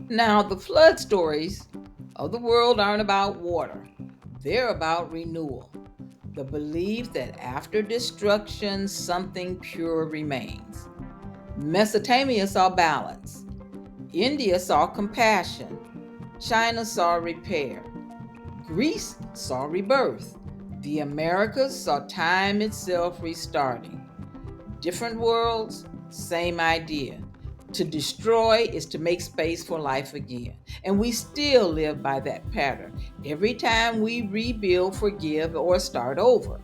Now, the flood stories of the world aren't about water, they're about renewal. The belief that after destruction, something pure remains. Mesopotamia saw balance, India saw compassion, China saw repair, Greece saw rebirth, the Americas saw time itself restarting. Different worlds, same idea. To destroy is to make space for life again. And we still live by that pattern. Every time we rebuild, forgive, or start over.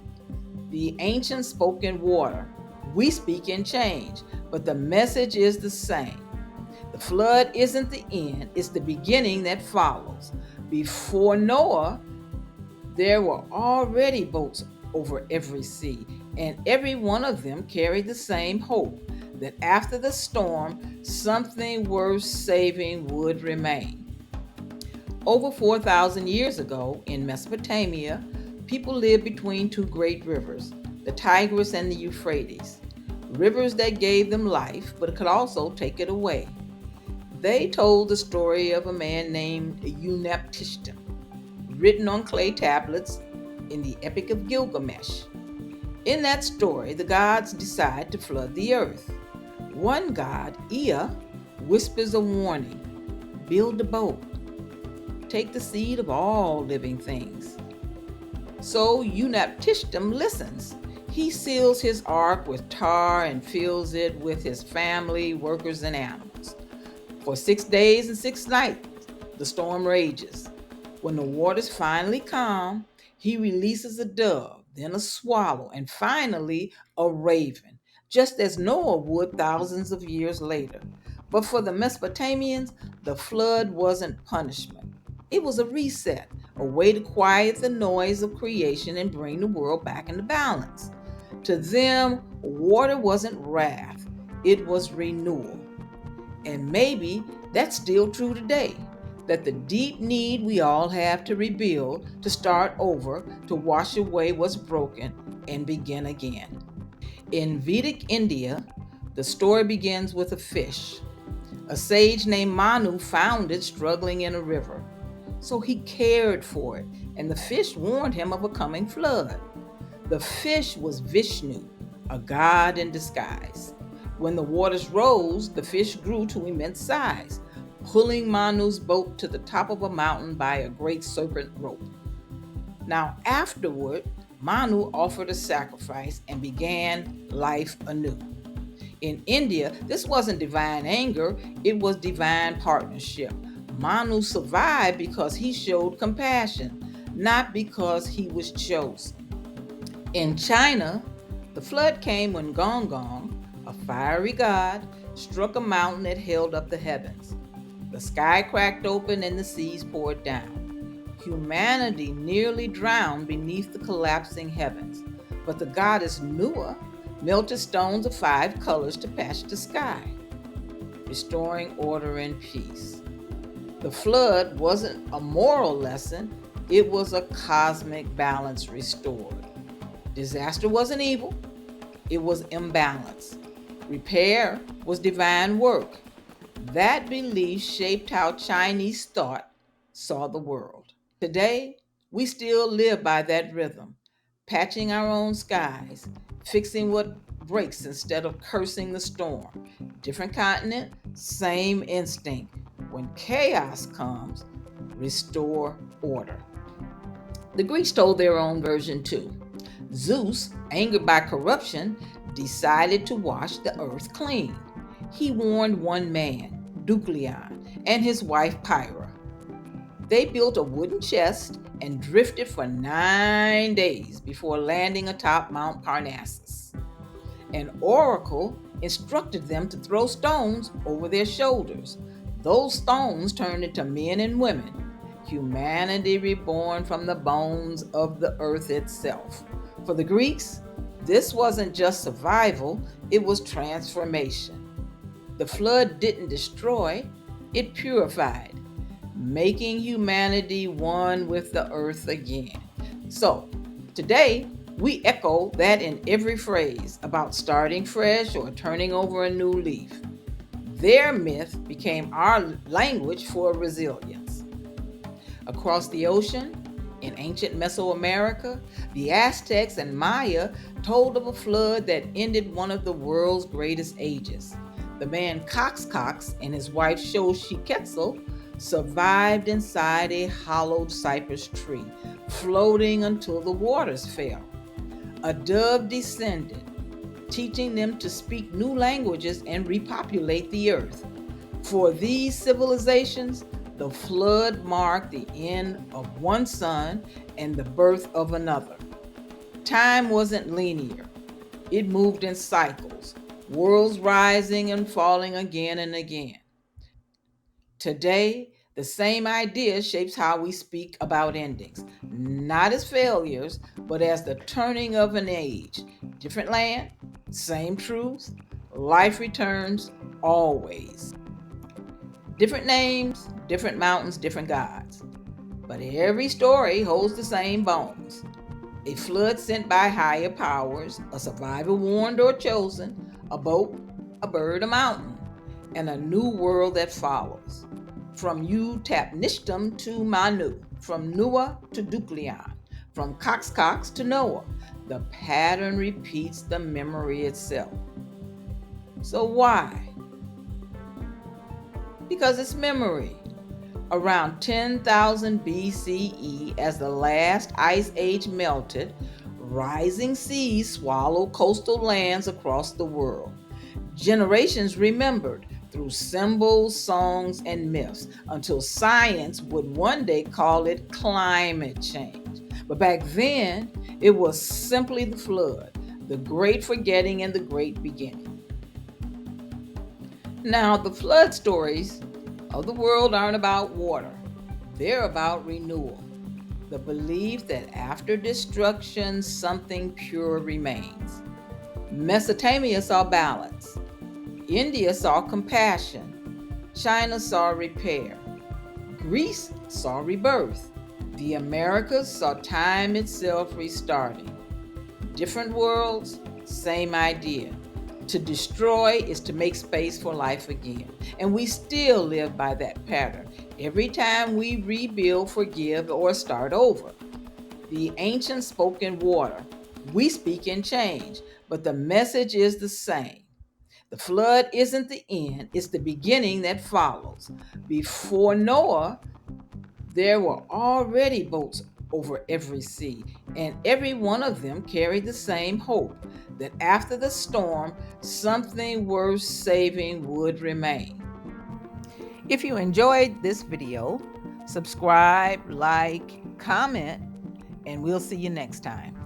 The ancients spoke in water. We speak in change, but the message is the same. The flood isn't the end, it's the beginning that follows. Before Noah, there were already boats over every sea, and every one of them carried the same hope that after the storm, something worth saving would remain. Over 4,000 years ago in Mesopotamia, people lived between two great rivers, the Tigris and the Euphrates, rivers that gave them life but could also take it away. They told the story of a man named Unaptishtim, written on clay tablets in the Epic of Gilgamesh. In that story, the gods decide to flood the earth. One god, Ea, whispers a warning: build a boat, take the seed of all living things. So Unaptishtim listens. He seals his ark with tar and fills it with his family, workers, and animals. For 6 days and 6 nights, the storm rages. When the waters finally calm, he releases a dove, then a swallow, and finally a raven, just as Noah would thousands of years later. But for the Mesopotamians, the flood wasn't punishment. It was a reset, a way to quiet the noise of creation and bring the world back into balance. To them, water wasn't wrath, it was renewal. And maybe that's still true today, that the deep need we all have to rebuild, to start over, to wash away what's broken and begin again. In Vedic India, the story begins with a fish. A sage named Manu found it struggling in a river. So he cared for it, and the fish warned him of a coming flood. The fish was Vishnu, a god in disguise. When the waters rose, the fish grew to immense size, pulling Manu's boat to the top of a mountain by a great serpent rope. Now, afterward, Manu offered a sacrifice and began life anew. In India, this wasn't divine anger, it was divine partnership. Manu survived because he showed compassion, not because he was chosen. In China, the flood came when Gong Gong, a fiery god, struck a mountain that held up the heavens. The sky cracked open and the seas poured down. Humanity nearly drowned beneath the collapsing heavens, but the goddess Nua melted stones of 5 colors to patch the sky, restoring order and peace. The flood wasn't a moral lesson, it was a cosmic balance restored. Disaster wasn't evil, it was imbalance. Repair was divine work. That belief shaped how Chinese thought saw the world. Today, we still live by that rhythm, patching our own skies, fixing what breaks instead of cursing the storm. Different continent, same instinct. When chaos comes, restore order. The Greeks told their own version too. Zeus, angered by corruption, decided to wash the earth clean. He warned one man, Deucalion, and his wife Pyrrha. They built a wooden chest and drifted for 9 days before landing atop Mount Parnassus. An oracle instructed them to throw stones over their shoulders. Those stones turned into men and women, humanity reborn from the bones of the earth itself. For the Greeks, this wasn't just survival, it was transformation. The flood didn't destroy, it purified, making humanity one with the earth again. So, today, we echo that in every phrase about starting fresh or turning over a new leaf. Their myth became our language for resilience. Across the ocean, in ancient Mesoamerica, the Aztecs and Maya told of a flood that ended one of the world's greatest ages. The man Cox and his wife Xochiquetzal survived inside a hollowed cypress tree, floating until the waters fell. A dove descended, teaching them to speak new languages and repopulate the earth. For these civilizations, the flood marked the end of one sun and the birth of another. Time wasn't linear, it moved in cycles, worlds rising and falling again and again. Today, the same idea shapes how we speak about endings, not as failures, but as the turning of an age. Different land, same truth, life returns always. Different names, different mountains, different gods. But every story holds the same bones. A flood sent by higher powers, a survivor warned or chosen, a boat, a bird, a mountain, and a new world that follows. From Utapnishtim to Manu, from Nua to Duklion, from Cox to Noah, the pattern repeats the memory itself. So why? Because it's memory. Around 10,000 BCE, as the last ice age melted, rising seas swallowed coastal lands across the world. Generations remembered through symbols, songs, and myths until science would one day call it climate change. But back then, it was simply the flood, the great forgetting and the great beginning. Now, the flood stories of the world aren't about water, they're about renewal. The belief that after destruction, something pure remains. Mesopotamia saw balance, India saw compassion, China saw repair, Greece saw rebirth, the Americas saw time itself restarting. Different worlds, same idea. To destroy is to make space for life again. And we still live by that pattern every time we rebuild, forgive, or start over. The ancients spoke in water. We speak in change, but the message is the same. The flood isn't the end, it's the beginning that follows. Before Noah, there were already boats over every sea, and every one of them carried the same hope that after the storm, something worth saving would remain. If you enjoyed this video, subscribe, like, comment, and we'll see you next time.